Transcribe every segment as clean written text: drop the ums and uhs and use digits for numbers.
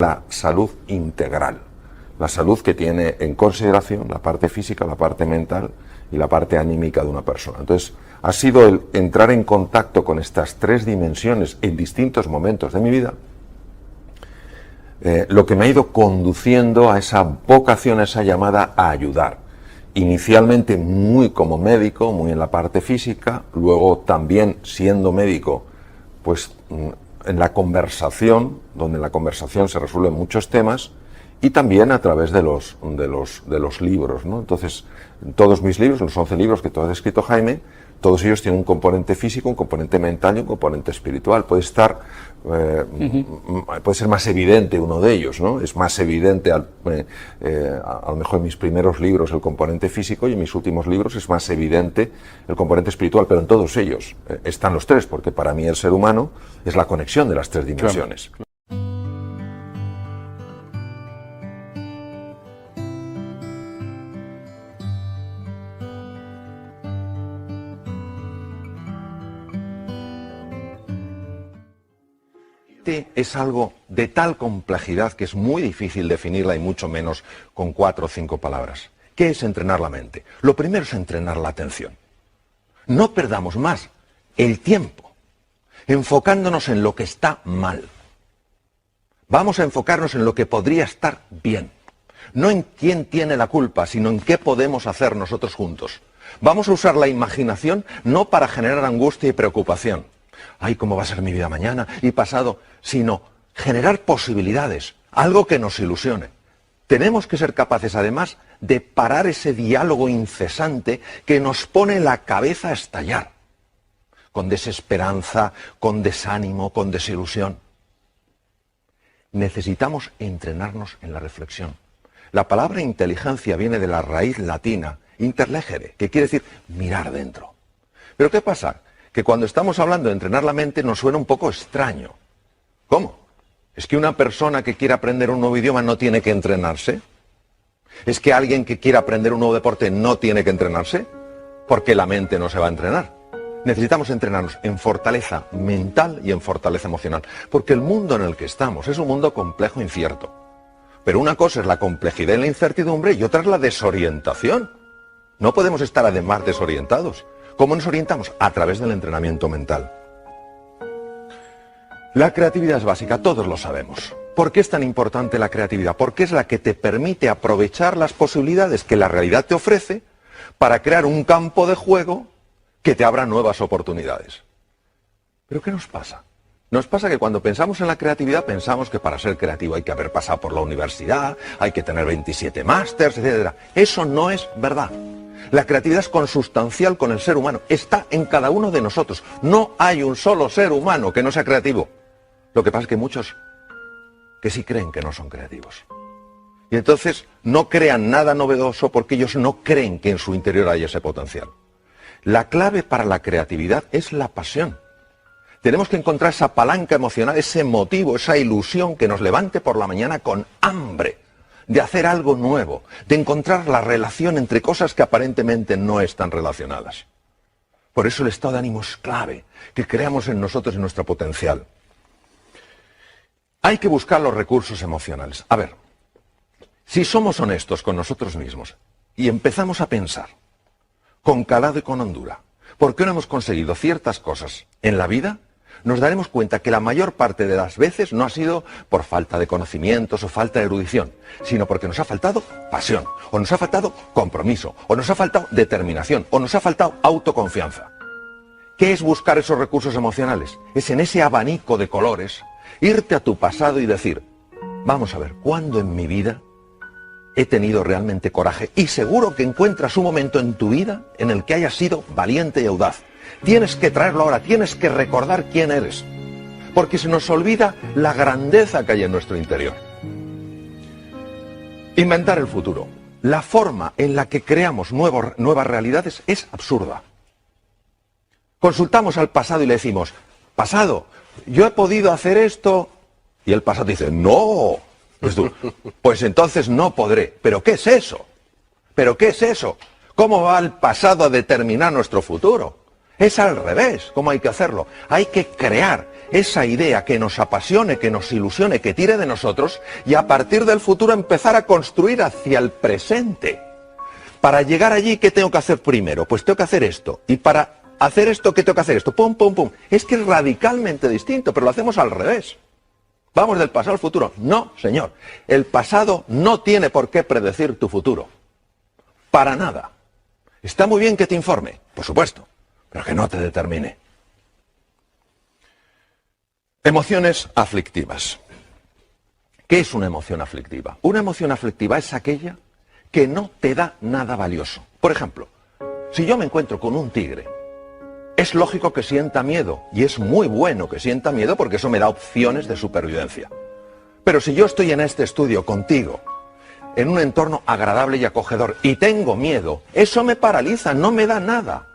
la salud integral, la salud que tiene en consideración la parte física, la parte mental y la parte anímica de una persona. Entonces, ha sido el entrar en contacto con estas tres dimensiones en distintos momentos de mi vida lo que me ha ido conduciendo a esa vocación, a esa llamada a ayudar. Inicialmente muy como médico, muy en la parte física, luego también siendo médico, pues en la conversación, donde en la conversación se resuelven muchos temas, y también a través de los libros, ¿no? Entonces, todos mis libros, los 11 libros que todo ha escrito Jaime, todos ellos tienen un componente físico, un componente mental y un componente espiritual. Puede estar, puede ser más evidente uno de ellos, ¿no? Es más evidente, a lo mejor en mis primeros libros, el componente físico, y en mis últimos libros es más evidente el componente espiritual, pero en todos ellos están los tres, porque para mí el ser humano es la conexión de las tres dimensiones. Claro. Es algo de tal complejidad que es muy difícil definirla y mucho menos con 4 o 5 palabras. ¿Qué es entrenar la mente? Lo primero es entrenar la atención. No perdamos más el tiempo enfocándonos en lo que está mal. Vamos a enfocarnos en lo que podría estar bien. No en quién tiene la culpa, sino en qué podemos hacer nosotros juntos. Vamos a usar la imaginación no para generar angustia y preocupación. Ay, ¿cómo va a ser mi vida mañana y pasado? Sino generar posibilidades, algo que nos ilusione. Tenemos que ser capaces, además, de parar ese diálogo incesante que nos pone la cabeza a estallar, con desesperanza, con desánimo, con desilusión. Necesitamos entrenarnos en la reflexión. La palabra inteligencia viene de la raíz latina, interlegere, que quiere decir mirar dentro. ¿Pero qué pasa? Que cuando estamos hablando de entrenar la mente nos suena un poco extraño. ¿Cómo? ¿Es que una persona que quiera aprender un nuevo idioma no tiene que entrenarse? ¿Es que alguien que quiera aprender un nuevo deporte no tiene que entrenarse? Porque la mente no se va a entrenar. Necesitamos entrenarnos en fortaleza mental y en fortaleza emocional. Porque el mundo en el que estamos es un mundo complejo e incierto. Pero una cosa es la complejidad y la incertidumbre y otra es la desorientación. No podemos estar además desorientados. ¿Cómo nos orientamos? A través del entrenamiento mental. La creatividad es básica, todos lo sabemos. ¿Por qué es tan importante la creatividad? Porque es la que te permite aprovechar las posibilidades que la realidad te ofrece para crear un campo de juego que te abra nuevas oportunidades. ¿Pero qué nos pasa? Nos pasa que cuando pensamos en la creatividad pensamos que para ser creativo hay que haber pasado por la universidad, hay que tener 27 másters, etc. Eso no es verdad. La creatividad es consustancial con el ser humano, está en cada uno de nosotros. No hay un solo ser humano que no sea creativo. Lo que pasa es que muchos que sí creen que no son creativos. Y entonces no crean nada novedoso porque ellos no creen que en su interior hay ese potencial. La clave para la creatividad es la pasión. Tenemos que encontrar esa palanca emocional, ese motivo, esa ilusión que nos levante por la mañana con hambre de hacer algo nuevo, de encontrar la relación entre cosas que aparentemente no están relacionadas. Por eso el estado de ánimo es clave, que creamos en nosotros y en nuestro potencial. Hay que buscar los recursos emocionales. A ver, si somos honestos con nosotros mismos y empezamos a pensar con calado y con hondura, ¿por qué no hemos conseguido ciertas cosas en la vida? Nos daremos cuenta que la mayor parte de las veces no ha sido por falta de conocimientos o falta de erudición, sino porque nos ha faltado pasión, o nos ha faltado compromiso, o nos ha faltado determinación, o nos ha faltado autoconfianza. ¿Qué es buscar esos recursos emocionales? Es en ese abanico de colores, irte a tu pasado y decir, vamos a ver, ¿cuándo en mi vida he tenido realmente coraje? Y seguro que encuentras un momento en tu vida en el que hayas sido valiente y audaz. Tienes que traerlo ahora, tienes que recordar quién eres, porque se nos olvida la grandeza que hay en nuestro interior. Inventar el futuro. La forma en la que creamos nuevas realidades es absurda. Consultamos al pasado y le decimos, pasado, yo he podido hacer esto, y el pasado dice, no, pues entonces no podré. ¿Pero qué es eso? ¿Pero qué es eso? ¿Cómo va el pasado a determinar nuestro futuro? Es al revés, ¿cómo hay que hacerlo? Hay que crear esa idea que nos apasione, que nos ilusione, que tire de nosotros y a partir del futuro empezar a construir hacia el presente. Para llegar allí, ¿qué tengo que hacer primero? Pues tengo que hacer esto. Y para hacer esto, ¿qué tengo que hacer? Esto, pum, pum, pum. Es que es radicalmente distinto, pero lo hacemos al revés. Vamos del pasado al futuro. No, señor. El pasado no tiene por qué predecir tu futuro. Para nada. Está muy bien que te informe, por supuesto, pero que no te determine. Emociones aflictivas. ¿Qué es una emoción aflictiva? Una emoción aflictiva es aquella que no te da nada valioso. Por ejemplo, si yo me encuentro con un tigre, es lógico que sienta miedo, y es muy bueno que sienta miedo porque eso me da opciones de supervivencia. Pero si yo estoy en este estudio contigo, en un entorno agradable y acogedor, y tengo miedo, eso me paraliza, no me da nada.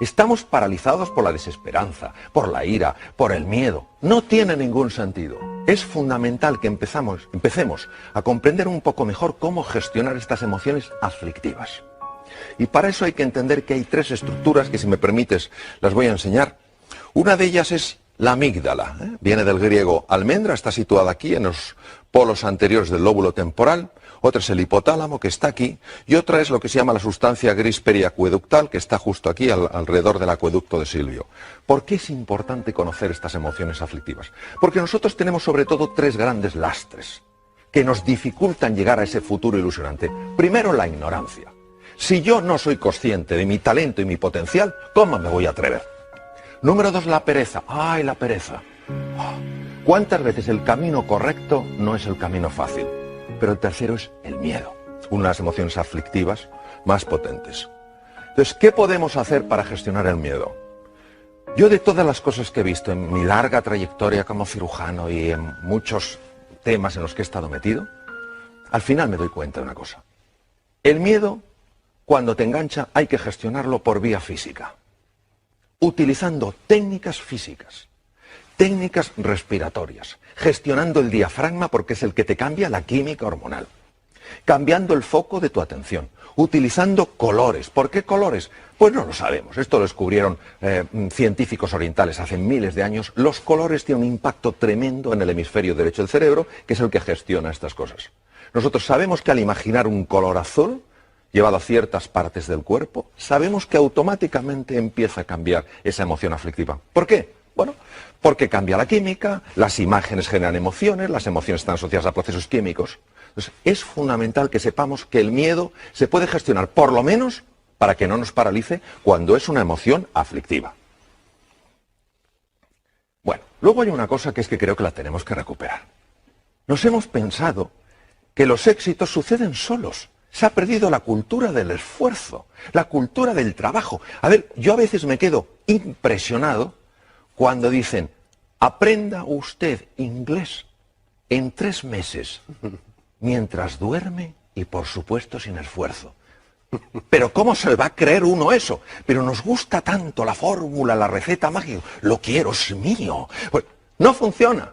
Estamos paralizados por la desesperanza, por la ira, por el miedo. No tiene ningún sentido. Es fundamental que empecemos a comprender un poco mejor cómo gestionar estas emociones aflictivas. Y para eso hay que entender que hay tres estructuras que, si me permites, las voy a enseñar. Una de ellas es la amígdala. Viene del griego almendra, está situada aquí en los polos anteriores del lóbulo temporal. Otra es el hipotálamo, que está aquí, y otra es lo que se llama la sustancia gris periacueductal, que está justo aquí, alrededor del acueducto de Silvio. ¿Por qué es importante conocer estas emociones aflictivas? Porque nosotros tenemos sobre todo tres grandes lastres que nos dificultan llegar a ese futuro ilusionante. Primero, la ignorancia. Si yo no soy consciente de mi talento y mi potencial, ¿cómo me voy a atrever? Número dos, la pereza. ¡Ay, la pereza! ¿Cuántas veces el camino correcto no es el camino fácil? Pero el tercero es el miedo, una de las emociones aflictivas más potentes. Entonces, ¿qué podemos hacer para gestionar el miedo? Yo, de todas las cosas que he visto en mi larga trayectoria como cirujano y en muchos temas en los que he estado metido, al final me doy cuenta de una cosa. El miedo, cuando te engancha, hay que gestionarlo por vía física, utilizando técnicas físicas, técnicas respiratorias, gestionando el diafragma porque es el que te cambia la química hormonal, cambiando el foco de tu atención, utilizando colores. ¿Por qué colores? Pues no lo sabemos. Esto lo descubrieron científicos orientales hace miles de años. Los colores tienen un impacto tremendo en el hemisferio derecho del cerebro, que es el que gestiona estas cosas. Nosotros sabemos que al imaginar un color azul llevado a ciertas partes del cuerpo, sabemos que automáticamente empieza a cambiar esa emoción aflictiva. ¿Por qué? Bueno, porque cambia la química, las imágenes generan emociones, las emociones están asociadas a procesos químicos. Entonces, es fundamental que sepamos que el miedo se puede gestionar, por lo menos, para que no nos paralice cuando es una emoción aflictiva. Bueno, luego hay una cosa que es que creo que la tenemos que recuperar. Nos hemos pensado que los éxitos suceden solos. Se ha perdido la cultura del esfuerzo, la cultura del trabajo. A ver, yo a veces me quedo impresionado cuando dicen, aprenda usted inglés en 3 meses, mientras duerme y por supuesto sin esfuerzo. Pero ¿cómo se le va a creer uno eso? Pero nos gusta tanto la fórmula, la receta mágica, lo quiero, es mío. Pues no funciona.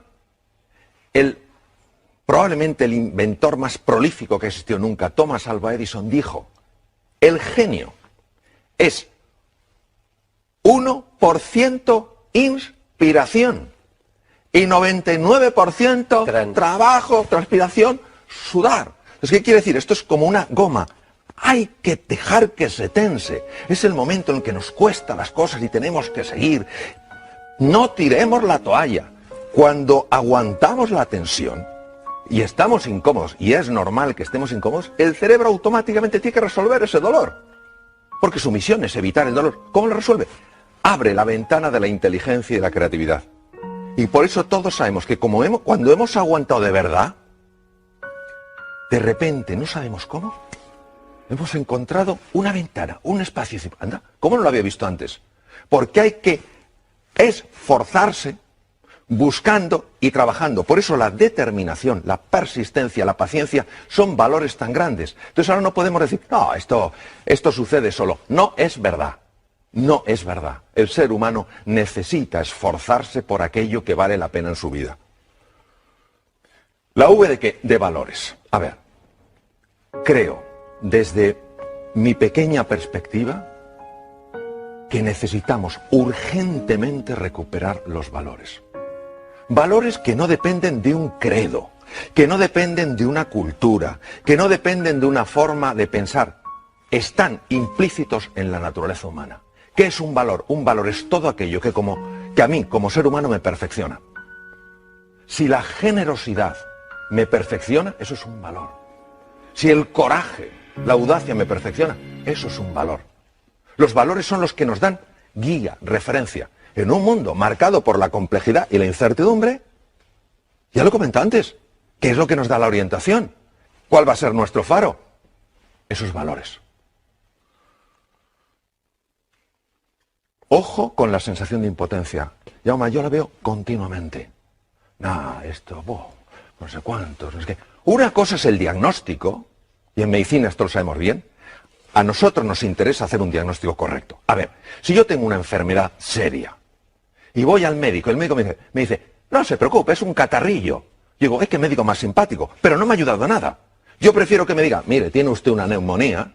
Probablemente el inventor más prolífico que existió nunca, Thomas Alva Edison, dijo, el genio es 1% inspiración y 99% trabajo, transpiración, sudar. Entonces, ¿qué quiere decir? Esto es como una goma. Hay que dejar que se tense. Es el momento en el que nos cuesta las cosas y tenemos que seguir. No tiremos la toalla. Cuando aguantamos la tensión y estamos incómodos, y es normal que estemos incómodos, el cerebro automáticamente tiene que resolver ese dolor. Porque su misión es evitar el dolor. ¿Cómo lo resuelve? Abre la ventana de la inteligencia y de la creatividad. Y por eso todos sabemos que cuando hemos aguantado de verdad, de repente, no sabemos cómo, hemos encontrado una ventana, un espacio. Anda, ¿cómo no lo había visto antes? Porque hay que esforzarse buscando y trabajando. Por eso la determinación, la persistencia, la paciencia son valores tan grandes. Entonces ahora no podemos decir, no, esto sucede solo. No es verdad. No es verdad. El ser humano necesita esforzarse por aquello que vale la pena en su vida. ¿La V de qué? De valores. A ver, creo, desde mi pequeña perspectiva, que necesitamos urgentemente recuperar los valores. Valores que no dependen de un credo, que no dependen de una cultura, que no dependen de una forma de pensar. Están implícitos en la naturaleza humana. ¿Qué es un valor? Un valor es todo aquello que a mí, como ser humano, me perfecciona. Si la generosidad me perfecciona, eso es un valor. Si el coraje, la audacia me perfecciona, eso es un valor. Los valores son los que nos dan guía, referencia. En un mundo marcado por la complejidad y la incertidumbre, ya lo comenté antes, ¿qué es lo que nos da la orientación? ¿Cuál va a ser nuestro faro? Esos valores. Ojo con la sensación de impotencia. Jaume, yo la veo continuamente. No sé cuántos, no sé qué. Una cosa es el diagnóstico, y en medicina esto lo sabemos bien. A nosotros nos interesa hacer un diagnóstico correcto. A ver, si yo tengo una enfermedad seria y voy al médico, el médico me dice, no se preocupe, es un catarrillo. Digo, qué médico más simpático, pero no me ha ayudado a nada. Yo prefiero que me diga, mire, tiene usted una neumonía,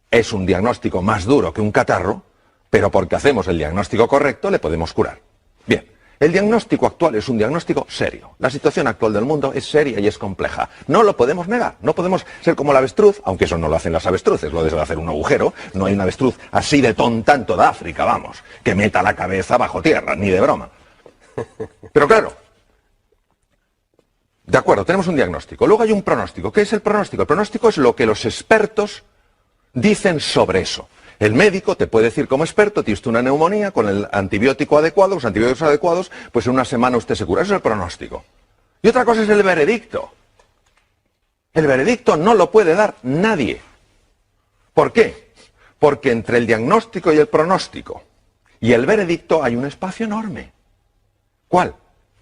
es un diagnóstico más duro que un catarro, pero porque hacemos el diagnóstico correcto le podemos curar. Bien, el diagnóstico actual es un diagnóstico serio. La situación actual del mundo es seria y es compleja. No lo podemos negar, no podemos ser como el avestruz, aunque eso no lo hacen las avestruces, lo de hacer un agujero. No hay un avestruz así de tonta en toda África, vamos, que meta la cabeza bajo tierra, ni de broma. Pero claro, de acuerdo, tenemos un diagnóstico. Luego hay un pronóstico. ¿Qué es el pronóstico? El pronóstico es lo que los expertos dicen sobre eso. El médico te puede decir como experto, tienes una neumonía, con el antibiótico adecuado, los antibióticos adecuados, pues en una semana usted se cura. Eso es el pronóstico. Y otra cosa es el veredicto. El veredicto no lo puede dar nadie. ¿Por qué? Porque entre el diagnóstico y el pronóstico y el veredicto hay un espacio enorme. ¿Cuál?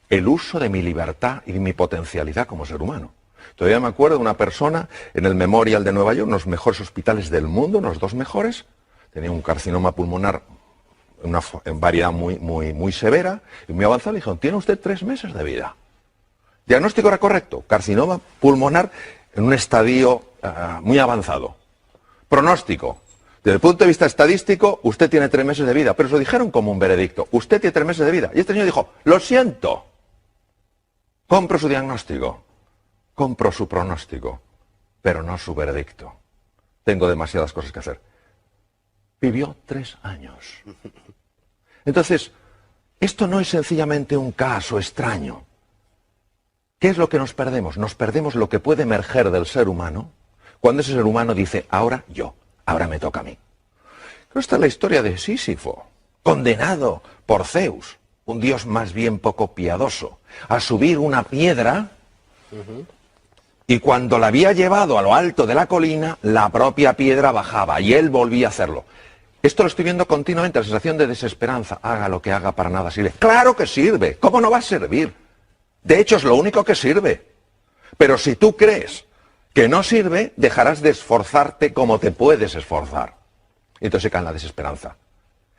El uso de mi libertad y de mi potencialidad como ser humano. Todavía me acuerdo de una persona en el Memorial de Nueva York, uno de los mejores hospitales del mundo, unos 2 mejores, tenía un carcinoma pulmonar en variedad muy severa y muy avanzada. Le dijeron, tiene usted 3 meses de vida. Diagnóstico era correcto, carcinoma pulmonar en un estadio muy avanzado. Pronóstico, desde el punto de vista estadístico, usted tiene 3 meses de vida, pero se lo dijeron como un veredicto, usted tiene 3 meses de vida. Y este señor dijo, lo siento, compro su diagnóstico, compro su pronóstico, pero no su veredicto. Tengo demasiadas cosas que hacer. Vivió 3 años. Entonces, esto no es sencillamente un caso extraño. ¿Qué es lo que nos perdemos? Nos perdemos lo que puede emerger del ser humano cuando ese ser humano dice, ahora yo, ahora me toca a mí. Esta es la historia de Sísifo, condenado por Zeus, un dios más bien poco piadoso, a subir una piedra. Y cuando la había llevado a lo alto de la colina, la propia piedra bajaba y él volvía a hacerlo. Esto lo estoy viendo continuamente, la sensación de desesperanza. Haga lo que haga, para nada sirve. ¡Claro que sirve! ¿Cómo no va a servir? De hecho, es lo único que sirve. Pero si tú crees que no sirve, dejarás de esforzarte como te puedes esforzar. Y entonces se cae en la desesperanza.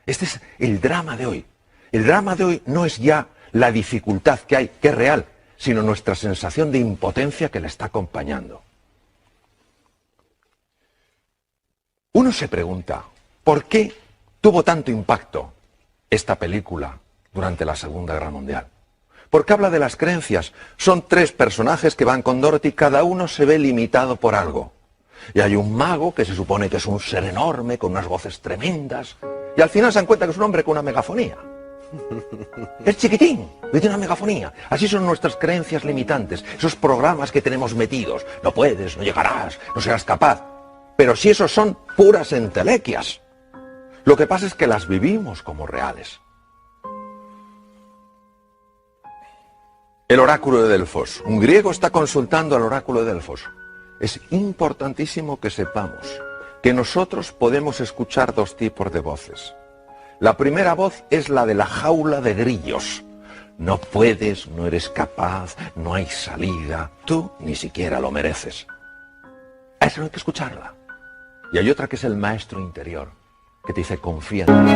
Este es el drama de hoy. El drama de hoy no es ya la dificultad que hay, que es real, sino nuestra sensación de impotencia que le está acompañando. Uno se pregunta, ¿por qué tuvo tanto impacto esta película durante la Segunda Guerra Mundial? Porque habla de las creencias. Son 3 personajes que van con Dorothy, cada uno se ve limitado por algo. Y hay un mago que se supone que es un ser enorme, con unas voces tremendas, y al final se dan cuenta que es un hombre con una megafonía. Es chiquitín, y tiene una megafonía. Así son nuestras creencias limitantes, esos programas que tenemos metidos. No puedes, no llegarás, no serás capaz. Pero si esos son puras entelequias. Lo que pasa es que las vivimos como reales. El oráculo de Delfos. Un griego está consultando al oráculo de Delfos. Es importantísimo que sepamos que nosotros podemos escuchar 2 tipos de voces. La primera voz es la de la jaula de grillos. No puedes, no eres capaz, no hay salida, tú ni siquiera lo mereces. A esa no hay que escucharla. Y hay otra que es el maestro interior, que te dice, confía en ti.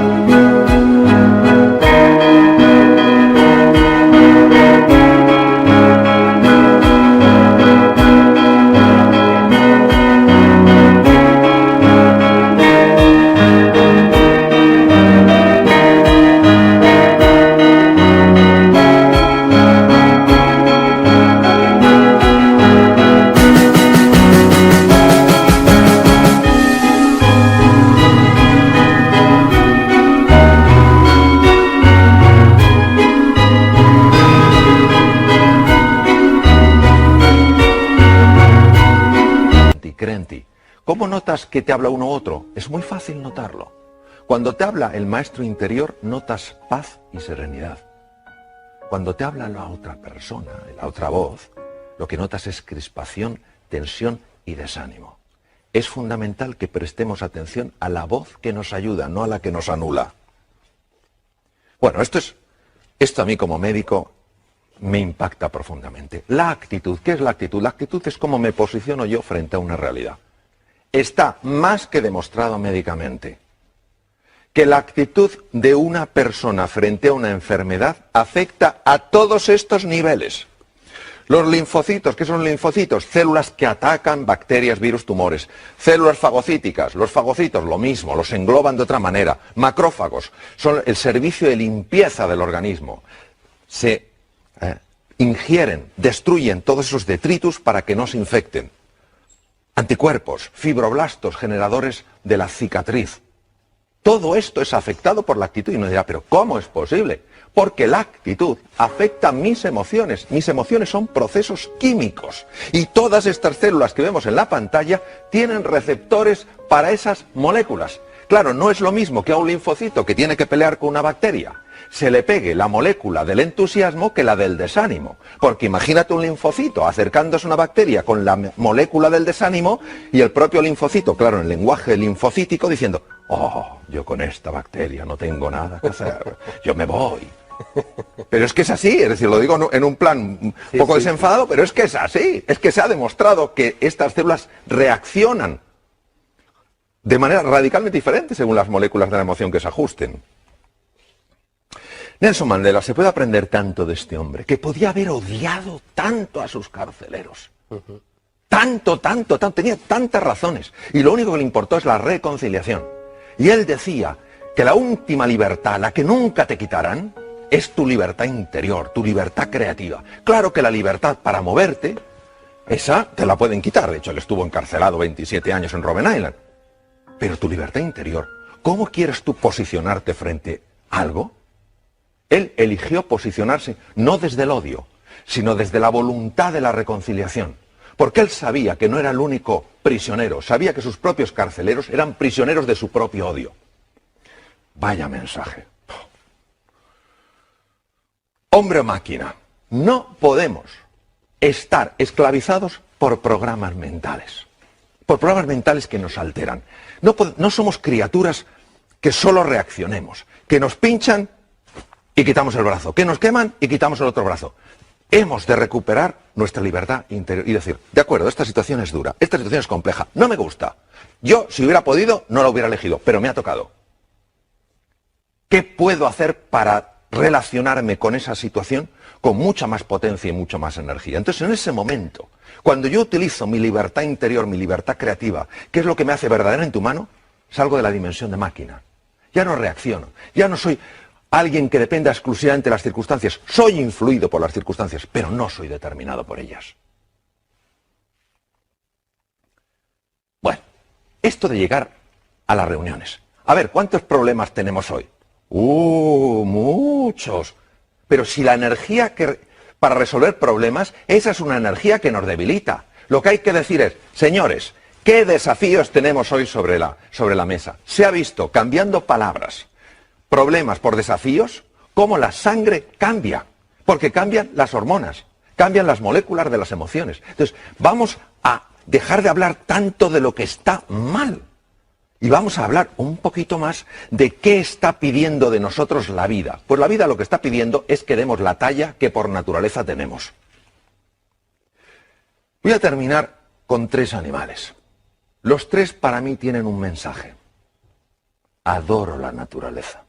¿Cómo notas que te habla uno u otro? Es muy fácil notarlo. Cuando te habla el maestro interior, notas paz y serenidad. Cuando te habla la otra persona, la otra voz, lo que notas es crispación, tensión y desánimo. Es fundamental que prestemos atención a la voz que nos ayuda, no a la que nos anula. Bueno, esto a mí como médico me impacta profundamente. La actitud, ¿qué es la actitud? La actitud es cómo me posiciono yo frente a una realidad. Está más que demostrado médicamente que la actitud de una persona frente a una enfermedad afecta a todos estos niveles. Los linfocitos, ¿qué son linfocitos? Células que atacan bacterias, virus, tumores. Células fagocíticas, los fagocitos, lo mismo, los engloban de otra manera. Macrófagos, son el servicio de limpieza del organismo. Se ingieren, destruyen todos esos detritus para que no se infecten. Anticuerpos, fibroblastos, generadores de la cicatriz. Todo esto es afectado por la actitud. Y uno dirá, ¿pero cómo es posible? Porque la actitud afecta mis emociones. Mis emociones son procesos químicos. Y todas estas células que vemos en la pantalla tienen receptores para esas moléculas. Claro, no es lo mismo que a un linfocito que tiene que pelear con una bacteria se le pegue la molécula del entusiasmo que la del desánimo. Porque imagínate un linfocito acercándose a una bacteria con la molécula del desánimo y el propio linfocito, claro, en el lenguaje linfocítico, diciendo, oh, yo con esta bacteria no tengo nada que hacer, yo me voy. Pero es que es así, es decir, lo digo en un plan un poco desenfadado, pero es que es así. Es que se ha demostrado que estas células reaccionan de manera radicalmente diferente según las moléculas de la emoción que se ajusten. Nelson Mandela, se puede aprender tanto de este hombre, que podía haber odiado tanto a sus carceleros. Tanto, tenía tantas razones. Y lo único que le importó es la reconciliación. Y él decía que la última libertad, la que nunca te quitarán, es tu libertad interior, tu libertad creativa. Claro que la libertad para moverte, esa te la pueden quitar. De hecho, él estuvo encarcelado 27 años en Robben Island. Pero tu libertad interior, ¿cómo quieres tú posicionarte frente a algo? Él eligió posicionarse no desde el odio, sino desde la voluntad de la reconciliación. Porque él sabía que no era el único prisionero, sabía que sus propios carceleros eran prisioneros de su propio odio. Vaya mensaje. Hombre o máquina, no podemos estar esclavizados por programas mentales. Por programas mentales que nos alteran. No somos criaturas que solo reaccionemos, que nos pinchan y quitamos el brazo, que nos queman y quitamos el otro brazo. Hemos de recuperar nuestra libertad interior y decir, de acuerdo, esta situación es dura, esta situación es compleja, no me gusta. Yo, si hubiera podido, no la hubiera elegido, pero me ha tocado. ¿Qué puedo hacer para relacionarme con esa situación con mucha más potencia y mucha más energía? Entonces, en ese momento, cuando yo utilizo mi libertad interior, mi libertad creativa, ¿qué es lo que me hace verdaderamente humano? Salgo de la dimensión de máquina. Ya no reacciono, ya no soy alguien que dependa exclusivamente de las circunstancias. Soy influido por las circunstancias, pero no soy determinado por ellas. Bueno, esto de llegar a las reuniones. A ver, ¿cuántos problemas tenemos hoy? Muchos. Pero si la energía para resolver problemas, esa es una energía que nos debilita. Lo que hay que decir es, señores, ¿qué desafíos tenemos hoy sobre la mesa? Se ha visto, cambiando palabras, problemas por desafíos, cómo la sangre cambia, porque cambian las hormonas, cambian las moléculas de las emociones. Entonces, vamos a dejar de hablar tanto de lo que está mal y vamos a hablar un poquito más de qué está pidiendo de nosotros la vida. Pues la vida lo que está pidiendo es que demos la talla que por naturaleza tenemos. Voy a terminar con 3 animales. Los 3 para mí tienen un mensaje. Adoro la naturaleza.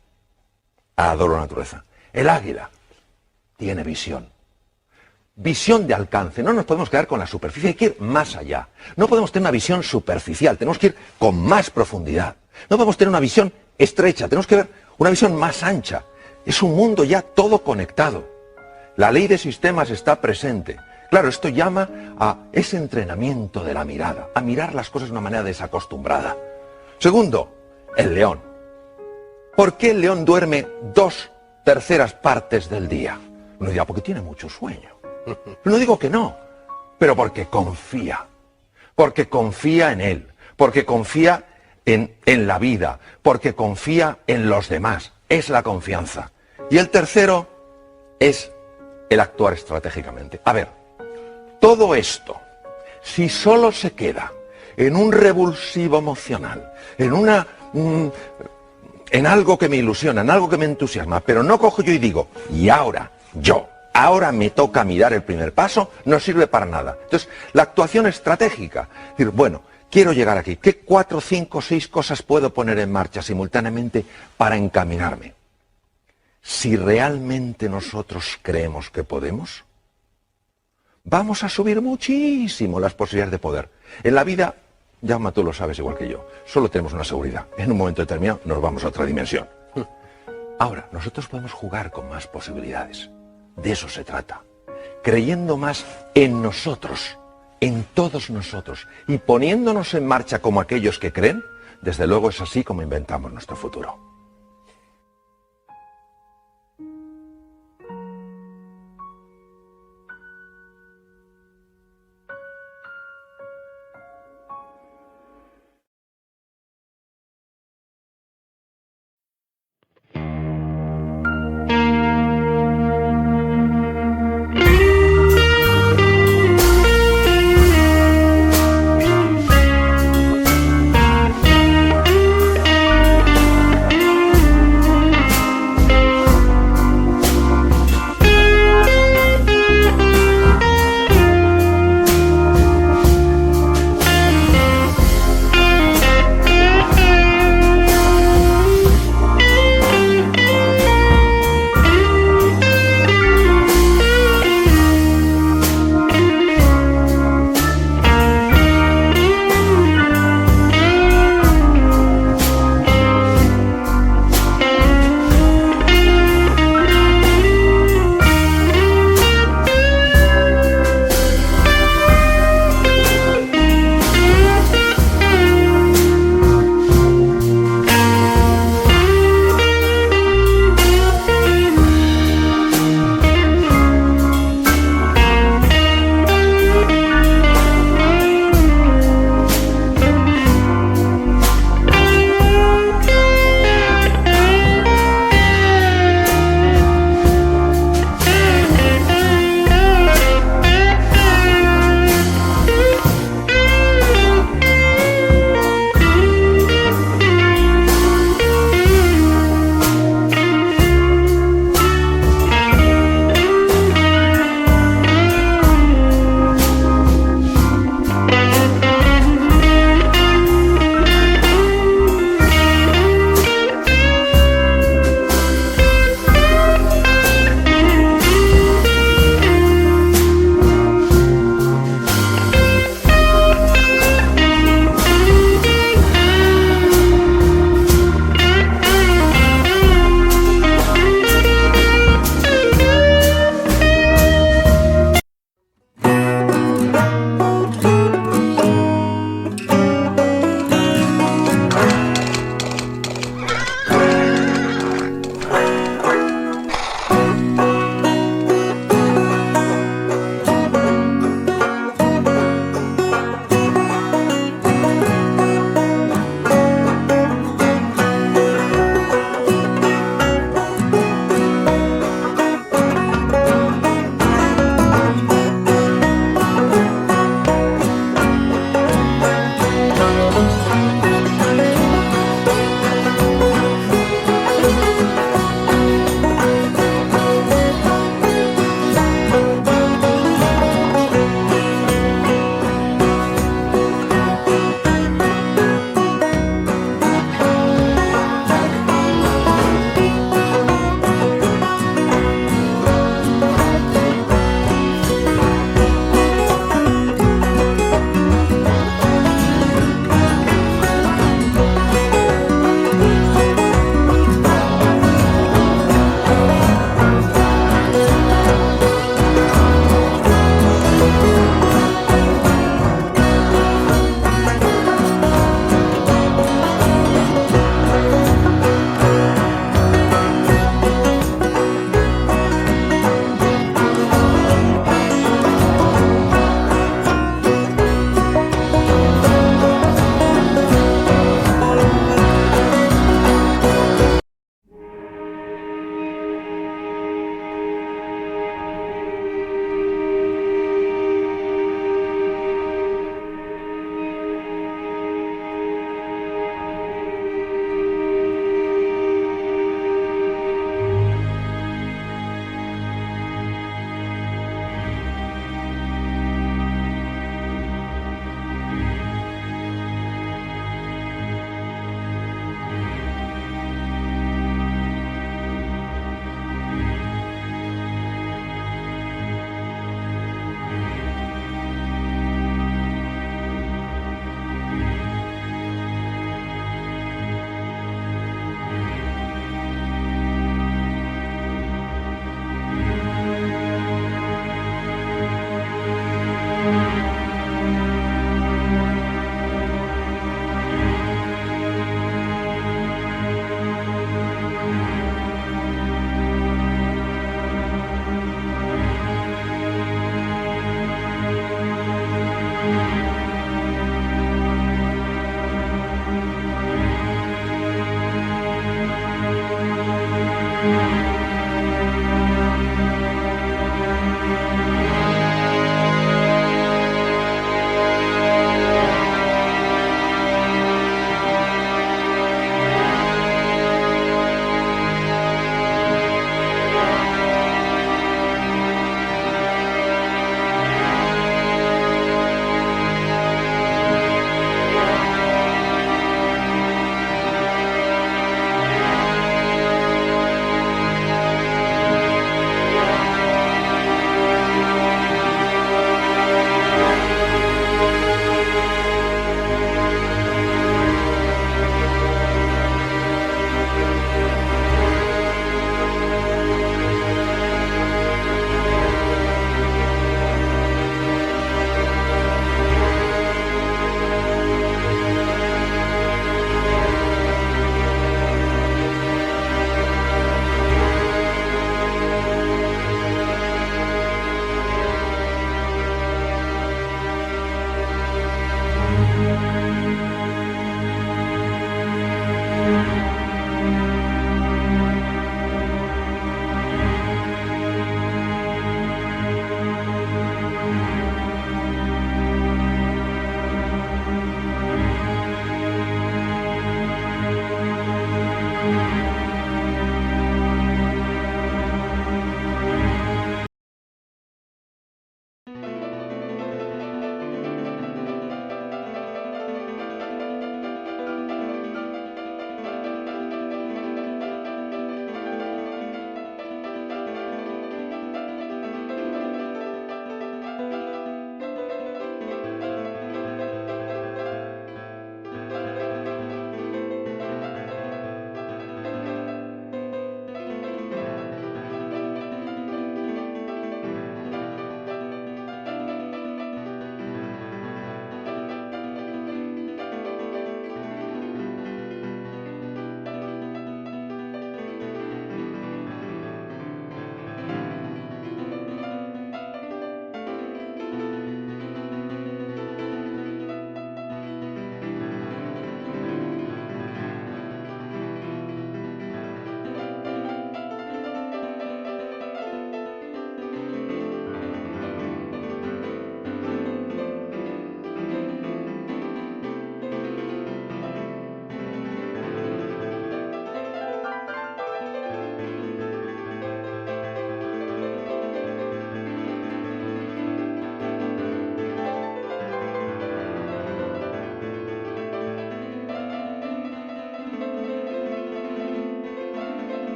Adoro la naturaleza. El águila tiene visión. Visión de alcance. No nos podemos quedar con la superficie, hay que ir más allá. No podemos tener una visión superficial, tenemos que ir con más profundidad. No podemos tener una visión estrecha, tenemos que ver una visión más ancha. Es un mundo ya todo conectado. La ley de sistemas está presente. Claro, esto llama a ese entrenamiento de la mirada, a mirar las cosas de una manera desacostumbrada. Segundo, el león. ¿Por qué el león duerme 2/3 partes del día? Uno dirá, porque tiene mucho sueño. No digo que no, pero porque confía en él, porque confía en la vida, porque confía en los demás. Es la confianza. Y el tercero es el actuar estratégicamente. A ver, todo esto, si solo se queda en un revulsivo emocional, en algo que me ilusiona, en algo que me entusiasma, pero no cojo yo y digo, y ahora me toca mirar el primer paso, no sirve para nada. Entonces, la actuación estratégica, es decir, bueno, quiero llegar aquí, ¿qué 4, 5, 6 cosas puedo poner en marcha simultáneamente para encaminarme? Si realmente nosotros creemos que podemos, vamos a subir muchísimo las posibilidades de poder. En la vida, Jaume, tú lo sabes igual que yo, solo tenemos una seguridad. En un momento determinado nos vamos a otra dimensión. Ahora, nosotros podemos jugar con más posibilidades. De eso se trata. Creyendo más en nosotros, en todos nosotros, y poniéndonos en marcha como aquellos que creen, desde luego es así como inventamos nuestro futuro.